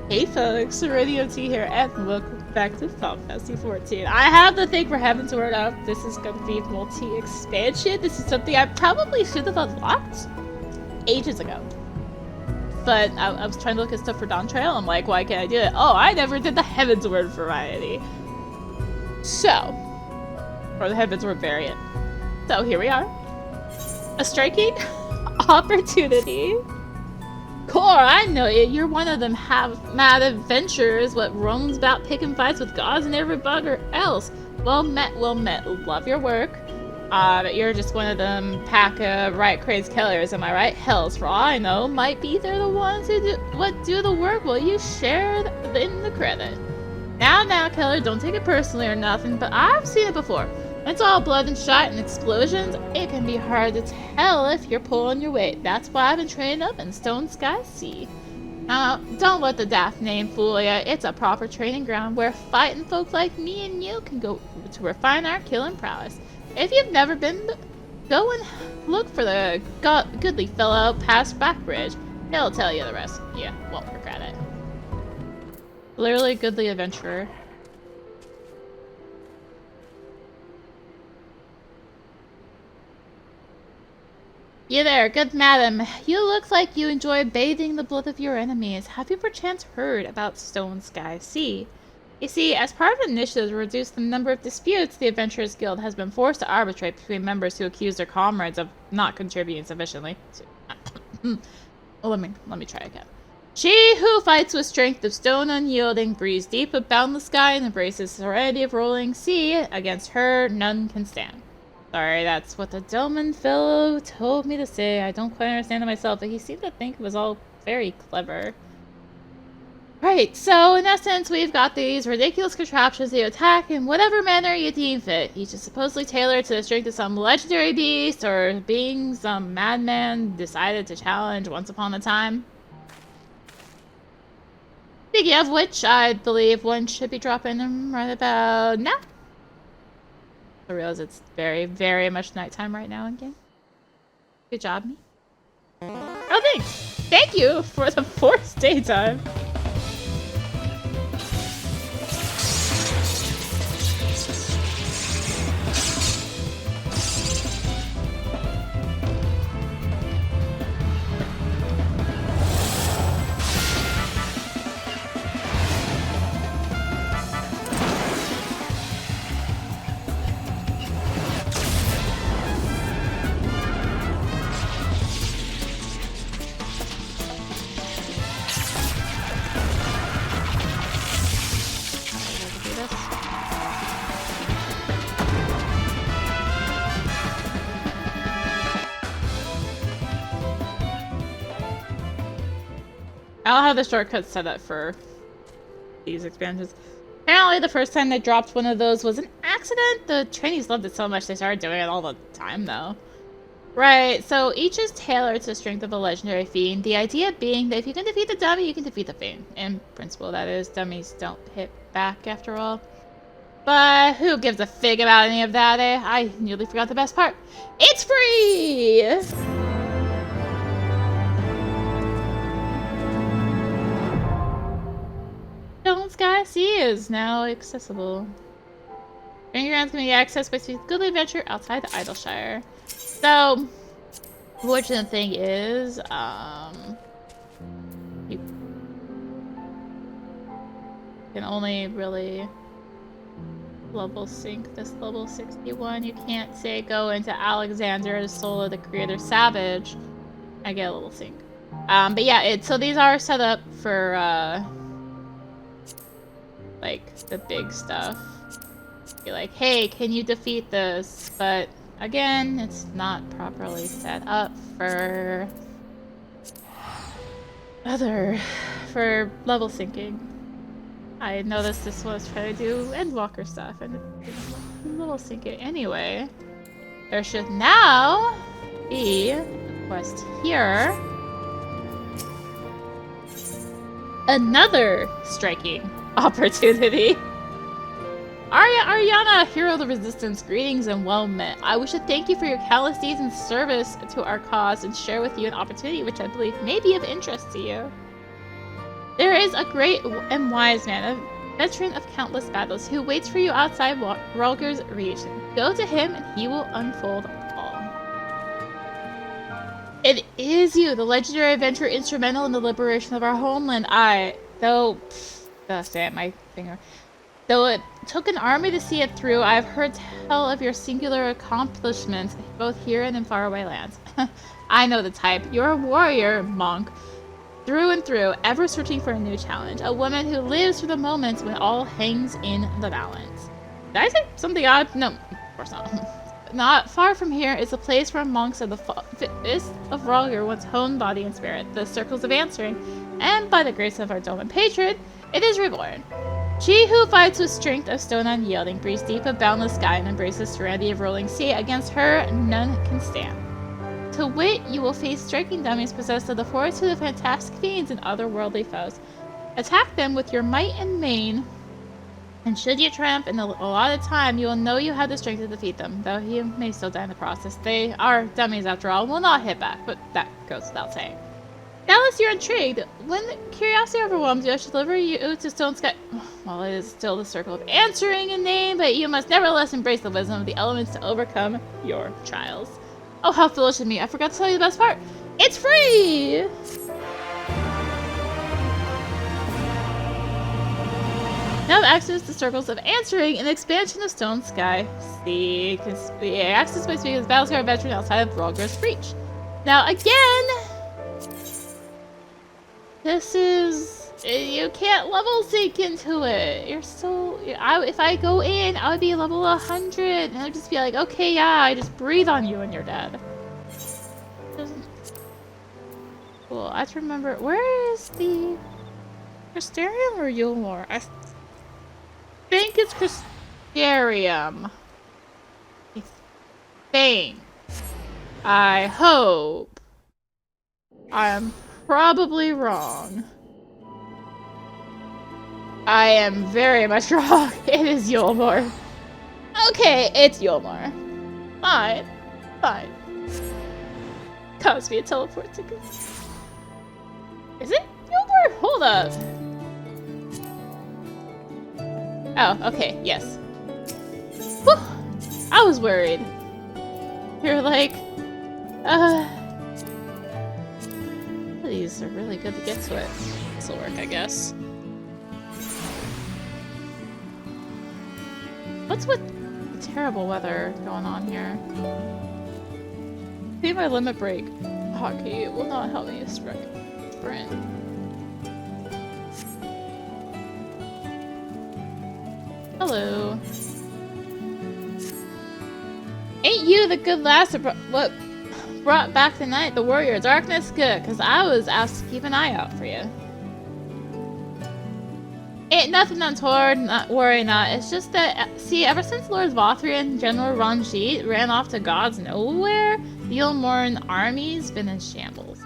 Hey folks, rinimt here, and welcome back to ffxiv. I have the thing for Heavensward up. This is going to be multi-expansion. This is something I probably should have unlocked ages ago. But I was trying to look at stuff for Dawntrail. I'm like, why can't I do it? Oh, I never did the Heavensward variety. So, or the Heavensward variant. So here we are. A striking opportunity. Core, I know it. You're one of them mad adventurers what roams about picking fights with gods and every bugger else. Well met, well met. Love your work. But you're just one of them pack of right crazed killers, am I right? Hells, for all I know, might be they're the ones who do the work while you share in the credit. Now, killer, don't take it personally or nothing, but I've seen it before. It's all blood and shot and explosions. It can be hard to tell if you're pulling your weight. That's why I've been training up in XIV. Now, don't let the daft name fool ya. It's a proper training ground where fighting folk like me and you can go to refine our killing prowess. If you've never been, go and look for the goodly fellow past Backbridge. He'll tell you the rest. Yeah, won't regret it. Literally goodly adventurer. You there, good madam. You look like you enjoy bathing the blood of your enemies. Have you perchance heard about Stone Sky Sea? You see, as part of an initiative to reduce the number of disputes, the Adventurers Guild has been forced to arbitrate between members who accuse their comrades of not contributing sufficiently. Let me try again. She who fights with strength of stone unyielding, breathes deep of boundless sky, and embraces serenity of rolling sea, against her none can stand. Sorry, that's what the Delman fellow told me to say. I don't quite understand it myself, but he seemed to think it was all very clever. Right, so in essence, we've got these ridiculous contraptions that you attack in whatever manner you deem fit. Each is supposedly tailored to the strength of some legendary beast or being some madman decided to challenge once upon a time. Speaking of which, I believe one should be dropping them right about now. I realize it's very, very much nighttime right now again. Good job, me. Oh, thanks! Thank you for the forced daytime! I'll have the shortcuts set up for these expansions. Apparently the first time they dropped one of those was an accident. The trainees loved it so much they started doing it all the time though. Right, so each is tailored to the strength of a legendary fiend. The idea being that if you can defeat the dummy, you can defeat the fiend. In principle, that is. Dummies don't hit back after all. But who gives a fig about any of that, eh? I nearly forgot the best part. It's free! Stone Sky Sea is now accessible. Training grounds can be accessed by goodly adventure outside the Idleshire. So, fortunate thing is, you can only really level sync this level 61. You can't say go into Alexander, Soul of the Creator Savage. I get a level sync. But yeah, so these are set up for like the big stuff. Be like, hey, can you defeat this? But again, it's not properly set up for level syncing. I noticed this was trying to do Endwalker stuff and it didn't level sync it anyway. There should now be a quest here. Another striking opportunity. Ariana, hero of the resistance, greetings and well met. I wish to thank you for your countless deeds and service to our cause and share with you an opportunity which I believe may be of interest to you. There is a great and wise man, a veteran of countless battles, who waits for you outside Rhalgr's reach. Go to him and he will unfold all. It is you, the legendary adventurer instrumental in the liberation of our homeland. Though it took an army to see it through, I have heard tell of your singular accomplishments, both here and in faraway lands. I know the type. You're a warrior, monk, through and through, ever searching for a new challenge. A woman who lives for the moments when all hangs in the balance. Did I say something odd? No, of course not. Not far from here is a place where monks of the fist of Rhalgr once honed body and spirit, the circles of answering, and by the grace of our dome and patron, it is reborn. She who fights with strength of stone unyielding, breathes deep of boundless sky, and embraces serenity of rolling sea. Against her, none can stand. To wit, you will face striking dummies possessed of the fortitude of fantastic fiends and otherworldly foes. Attack them with your might and main, and should you triumph in a allotted time, you will know you have the strength to defeat them, though you may still die in the process. They are dummies after all, and will not hit back, but that goes without saying. Doubtless you're intrigued. When curiosity overwhelms you, I should deliver you to Stone Sky. Well, it is still the circle of answering in name, but you must nevertheless embrace the wisdom of the elements to overcome your trials. Oh, how foolish of me. I forgot to tell you the best part. It's free! Now have access to circles of answering an expansion of Stone Sky. See, access by speaking as Battlescar veteran outside of Rhalgr's reach. Now again, this is, you can't level sync into it. You're still, if I go in, I would be level 100, and I'd just be like, okay, yeah, I just breathe on you and you're dead. Cool, I have to remember, where is the Crystarium or Yulmore? I think it's Crystarium. I think. I hope. I'm probably wrong. I am very much wrong. It is Yulmore. Okay, it's Yulmore. Fine. Fine. Cost me a teleport ticket. Is it Yulmore? Hold up. Oh, okay, yes. Whew. I was worried. You're like, these are really good to get to it. This'll work, I guess. What's with the terrible weather going on here? See my limit break. Hotkey will not help me sprint. Hello. Ain't you the good lass that brought back the night, the warrior? Darkness? Good, because I was asked to keep an eye out for you. Ain't nothing untoward, not worry not. It's just that, see, ever since Lord Vothrian and General Ranjit ran off to God's nowhere, the Yulmoran army's been in shambles.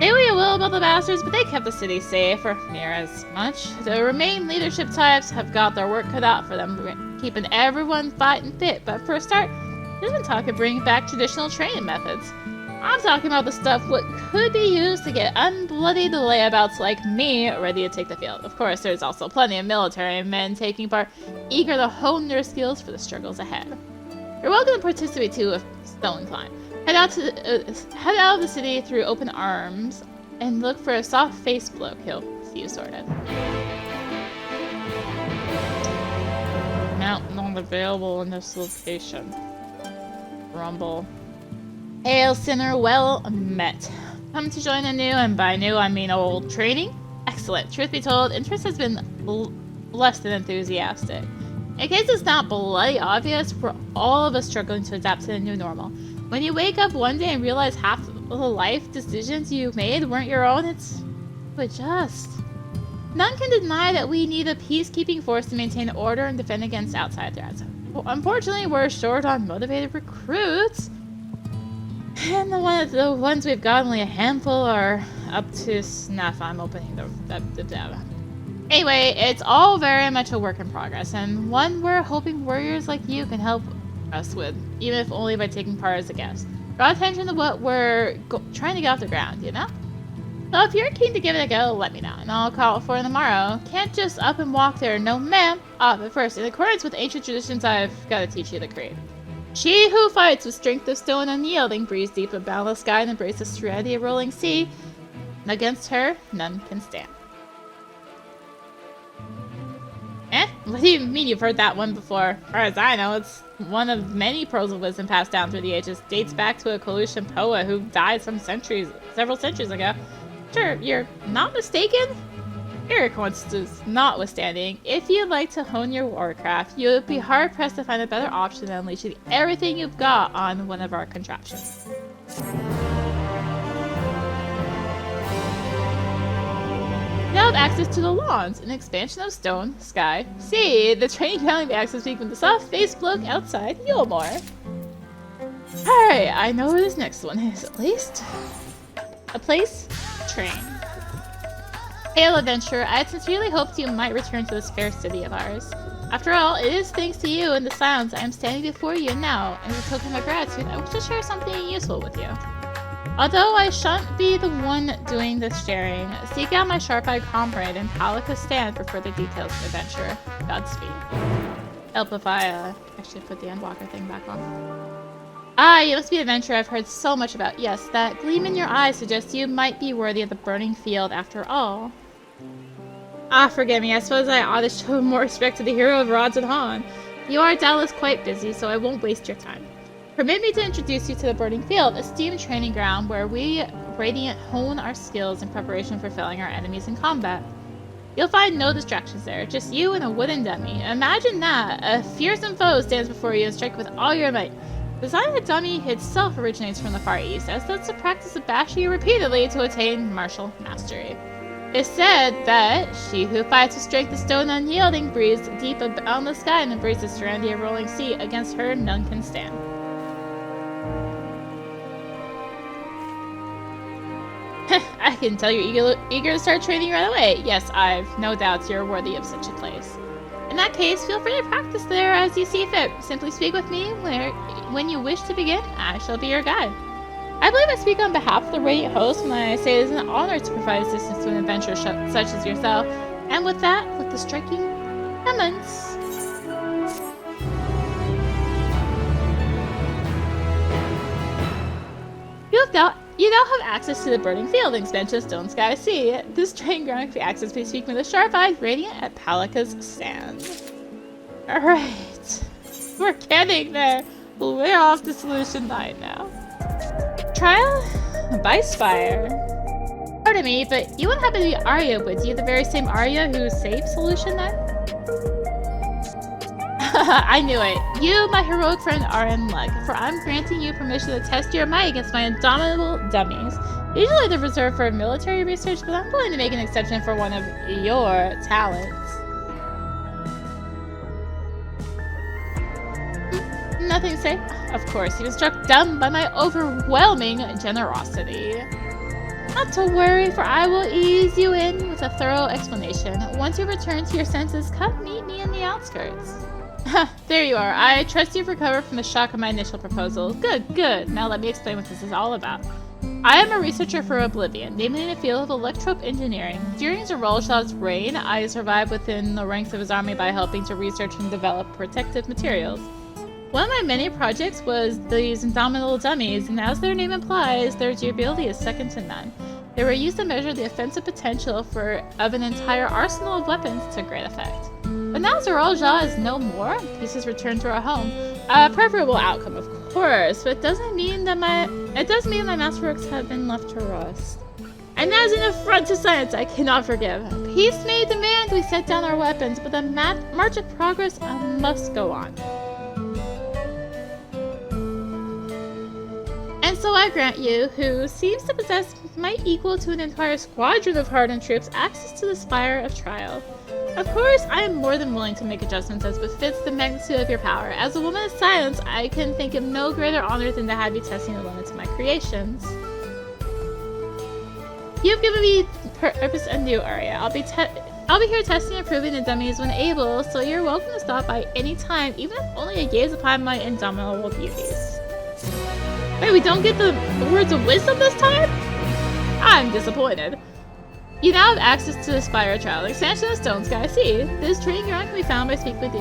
Say what you will about the bastards, but they kept the city safe, or near as much. The remaining leadership types have got their work cut out for them, keeping everyone fighting fit. But for a start, there's been talk of bringing back traditional training methods. I'm talking about the stuff what could be used to get unbloodied layabouts like me ready to take the field. Of course, there's also plenty of military men taking part, eager to hone their skills for the struggles ahead. You're welcome to participate too if so inclined. Head out of the city through open arms and look for a soft-faced bloke. He'll see you sorted. Mount not available in this location. Rumble. Hail, sinner, well met. Come to join a new, and by new I mean old, training? Excellent. Truth be told, interest has been less than enthusiastic. In case it's not bloody obvious, we're all of us struggling to adapt to the new normal. When you wake up one day and realize half of the life decisions you made weren't your own, it's to adjust. None can deny that we need a peacekeeping force to maintain order and defend against outside threats. Well, unfortunately, we're short on motivated recruits. And the ones we've got, only a handful are up to snuff. I'm opening the Anyway, it's all very much a work in progress, and one we're hoping warriors like you can help us with, even if only by taking part as a guest. Draw attention to what we're trying to get off the ground, you know? So if you're keen to give it a go, let me know, and I'll call it for tomorrow. Can't just up and walk there, no ma'am. But first, in accordance with ancient traditions, I've got to teach you the creed. She who fights with strength of stone unyielding, breathes deep of boundless sky, and embraces serenity of rolling sea. Against her, none can stand. What do you mean you've heard that one before? As far as I know, it's one of many pearls of wisdom passed down through the ages. Dates back to a Colusian poet who died several centuries ago. Sure, you're not mistaken? Your coincidences notwithstanding, if you'd like to hone your warcraft, you would be hard-pressed to find a better option than unleashing everything you've got on one of our contraptions. Now have access to the lawns, an expansion of stone, sky, sea. The training ground be access speak with the soft-faced bloke outside Yulmore. Alright, I know where this next one is, at least. A place? Train. Hail, adventurer. I had sincerely hoped you might return to this fair city of ours. After all, it is thanks to you and the silence I am standing before you now, and as a token of my gratitude, I wish to share something useful with you. Although I shan't be the one doing this sharing, seek out my sharp-eyed comrade and Palika stand for further details of the adventure. Godspeed. Help if I actually put the Endwalker thing back on. Ah, you must be an adventurer I've heard so much about. Yes, that gleam in your eyes suggests you might be worthy of the burning field after all. Ah, forgive me, I suppose I ought to show more respect to the hero of Rods and Han. You are doubtless quite busy, so I won't waste your time. Permit me to introduce you to the Burning Field, a steam training ground where we Radiant hone our skills in preparation for felling our enemies in combat. You'll find no distractions there, just you and a wooden dummy. Imagine that! A fearsome foe stands before you and strike with all your might. The design of the dummy itself originates from the Far East, as does the practice of bashing you repeatedly to attain martial mastery. It's said that she who fights with strength of stone unyielding breathes deep of boundless sky and embraces serenity of rolling sea. Against her, none can stand. I can tell you're eager to start training right away. Yes, I've no doubts you're worthy of such a place. In that case, feel free to practice there as you see fit. Simply speak with me when you wish to begin. I shall be your guide. I believe I speak on behalf of the Radiant host when I say it is an honor to provide assistance to an adventurer such as yourself. And with that, with the striking comments. You now have access to the Burning Field, expansion of Stone Sky Sea. This training ground can be accessed by speaking with a sharp-eyed Radiant at Palika's stand. Alright. We're getting there. We're off to Solution 9 now. Trial by Spire. Pardon me, but you wouldn't happen to be Arya, would you? The very same Arya who saved Solution 9? I knew it. You, my heroic friend, are in luck, for I'm granting you permission to test your might against my indomitable dummies. Usually they're reserved for military research, but I'm willing to make an exception for one of your talents. Nothing to say? Of course, he was struck dumb by my overwhelming generosity. Not to worry, for I will ease you in with a thorough explanation. Once you return to your senses, come meet me in the outskirts. There you are. I trust you've recovered from the shock of my initial proposal. Good, good. Now let me explain what this is all about. I am a researcher for Oblivion, namely in the field of electrope engineering. During Zeralshaw's reign, I survived within the ranks of his army by helping to research and develop protective materials. One of my many projects was these indomitable dummies, and as their name implies, their durability is second to none. They were used to measure the offensive potential of an entire arsenal of weapons to great effect. But now Zeralshaw is no more, pieces returned to our home. A preferable outcome, of course, but it does mean that my masterworks have been left to rust. And as an affront to science, I cannot forgive. Peace may demand we set down our weapons, but the march of progress must go on. And so I grant you, who seems to possess might equal to an entire squadron of hardened troops, access to the Spire of Trial. Of course, I am more than willing to make adjustments as befits the magnitude of your power. As a woman of science, I can think of no greater honor than to have you testing the limits of my creations. You've given me purpose anew, Arya. I'll be here testing and proving the dummies when able, so you're welcome to stop by any time, even if only a gaze upon my indomitable beauties. Wait, we don't get the words of wisdom this time? I'm disappointed. You now have access to the Spire Trial, expansion of Stone Sky Sea. This training ground can be found by speaking with the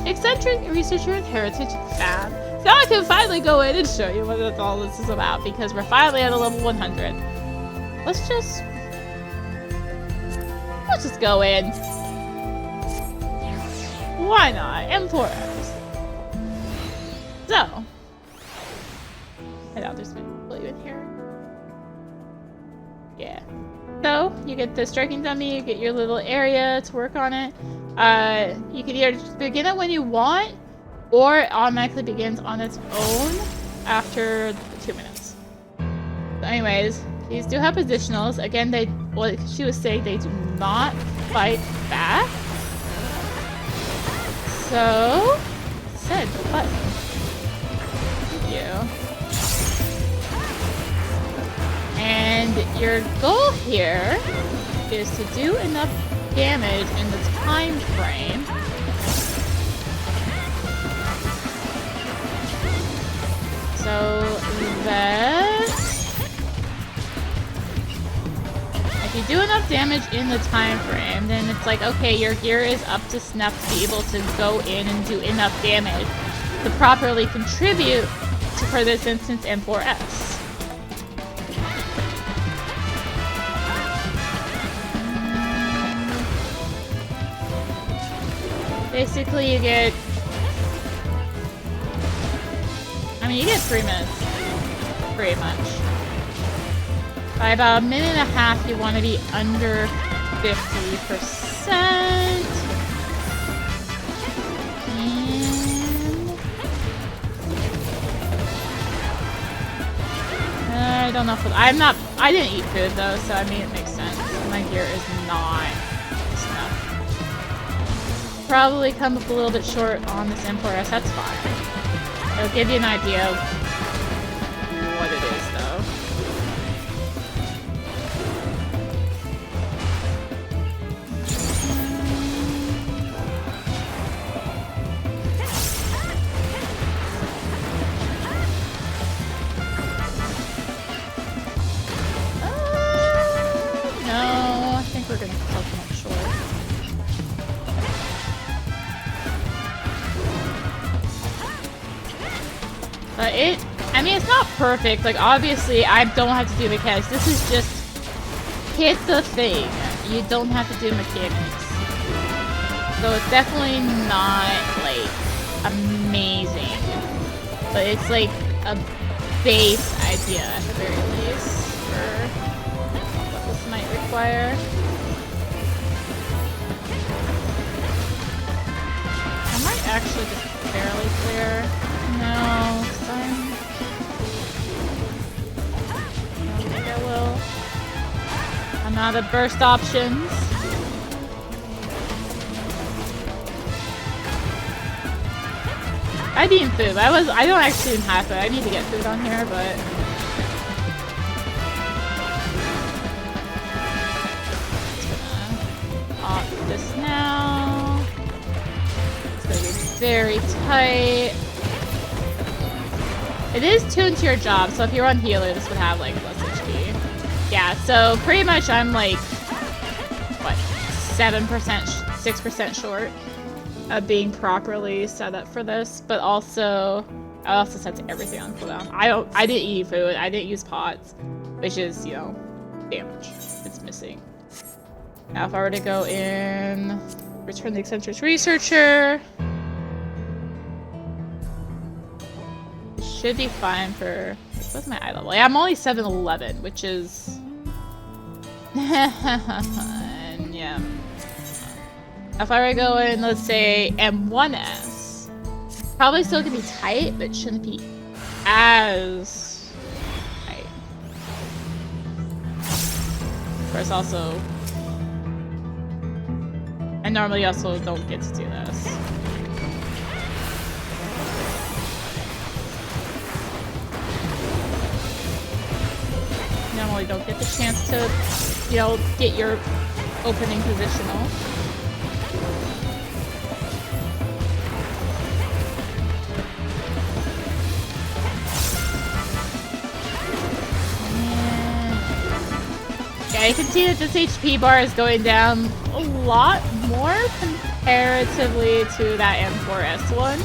eccentric researcher and heritage fan. So now I can finally go in and show you what all this is about, because we're finally at a level 100. Let's just go in. Why not? M4S. So, I doubt there's many people in here. Yeah. So, you get the striking dummy, you get your little area to work on it. You can either just begin it when you want, or it automatically begins on its own after 2 minutes. So anyways, these do have positionals. Again, what she was saying, they do not fight back. So, said button. Thank you. And your goal here is to do enough damage in the time frame so that if you do enough damage in the time frame, then it's like, okay, your gear is up to snuff to be able to go in and do enough damage to properly contribute to, for this instance, M4S. Basically, you get... you get 3 minutes. Pretty much. By about a minute and a half, you want to be under 50%. And... I don't know if... I didn't eat food, though, so I mean, it makes sense. My gear is not enough. Probably come up a little bit short on this M4S, that's fine. It'll give you an idea of what it is, though. No, I think we're gonna come up short. But it's not perfect. Like, obviously, I don't have to do mechanics. This is just hit the thing. You don't have to do mechanics. So it's definitely not, like, amazing. But it's, like, a base idea, at the very least, for what this might require. I might actually just barely clear. No, I don't think I will. I'm out of burst options. I need food. I don't actually even have food. I need to get food on here, but just gonna off this now. It's gonna be very tight. It is tuned to your job, so if you're on healer, this would have, like, less HP. Yeah, so pretty much I'm, like, what, 7%, 6% short of being properly set up for this, but also, I also set everything on cooldown. I didn't eat food, I didn't use pots, which is, you know, damage. It's missing. Now if I were to go in, return the eccentric researcher, should be fine for... What's my eye level? Yeah, I'm only 711, which is... yeah. If I were to go in, let's say, M1S, probably still gonna be tight, but shouldn't be as tight. Of course, also... I normally also don't get to do this. Normally don't get the chance to, you know, get your opening positional. And Yeah, you can see that this HP bar is going down a lot more comparatively to that M4S one.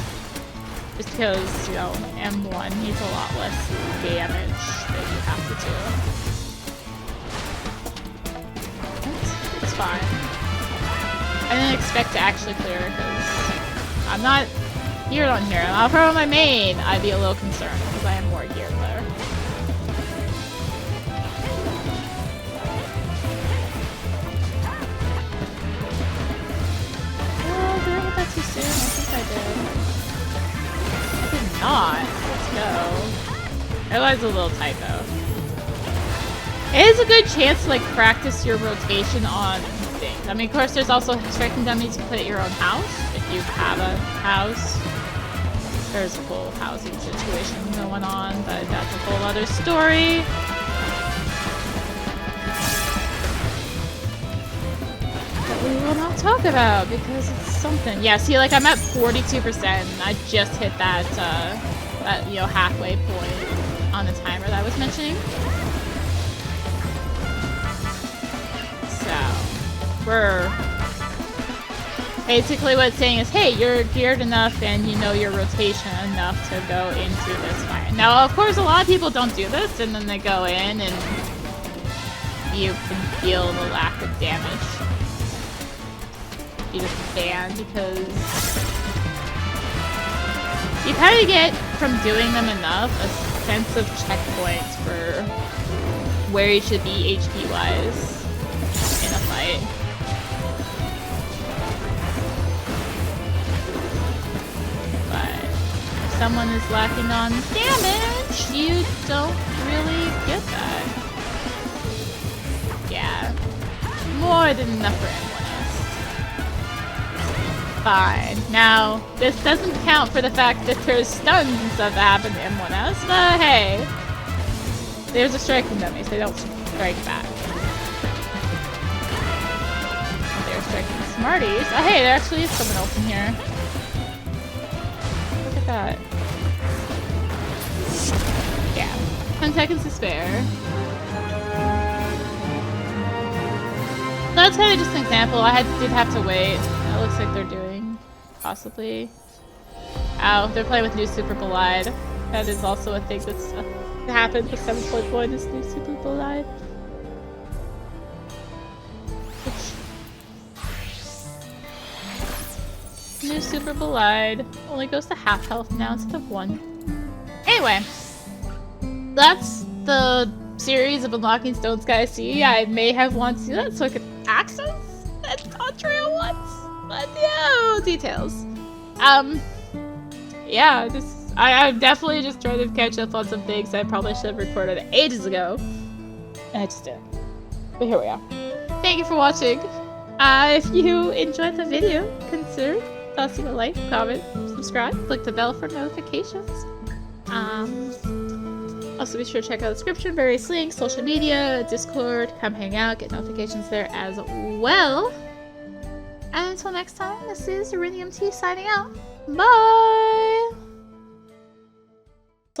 Just because, you know, M1 needs a lot less damage that you have to do. It's fine. I didn't expect to actually clear it because I'm not geared on here. If I were on my main, I'd be a little concerned because I am more geared there. Oh, did I hit that too soon? I think I did. I did not. Let's go. I realized a little typo. It is a good chance to like practice your rotation on things. I mean, of course, there's also striking dummies you put at your own house if you have a house. There's a whole housing situation going on, but that's a whole other story. That we will not talk about because it's something. Yeah, see, like I'm at 42%. And I just hit that, that, you know, halfway point on the timer that I was mentioning. So, we're basically what it's saying is, hey, you're geared enough and you know your rotation enough to go into this fight. Now, of course, a lot of people don't do this, and then they go in and you can feel the lack of damage. You just ban because you kind of get, from doing them enough, a sense of checkpoints for where you should be HP-wise in a fight. Someone is lacking on damage, you don't really get that. Yeah. More than enough for M1S. Fine. Now, this doesn't count for the fact that there's stuns and stuff that happen to M1S, but hey. There's a striking dummy, so they don't strike back. They're striking smarties. Oh hey, there actually is someone else in here. Look at that. Yeah. 10 seconds to spare. That's kind of just an example. I did have to wait. It looks like they're doing, possibly. Ow, they're playing with new Super Belied. That is also a thing that's happened with 7.1 is new Super Belied. New Super Belied only goes to half health now instead of 1. Anyway, that's the series of unlocking Stone Sky Sea. I may have wanted to do that so I could access that Dawntrail once, but yeah, details. Yeah, I'm definitely just trying to catch up on some things I probably should have recorded ages ago, and I just didn't. But here we are. Thank you for watching. If you enjoyed the video, consider tossing a like, comment, subscribe, click the bell for notifications. Also be sure to check out the description, various links, social media, Discord, come hang out, get notifications there as well. And until next time, this is rinimt signing out. Bye!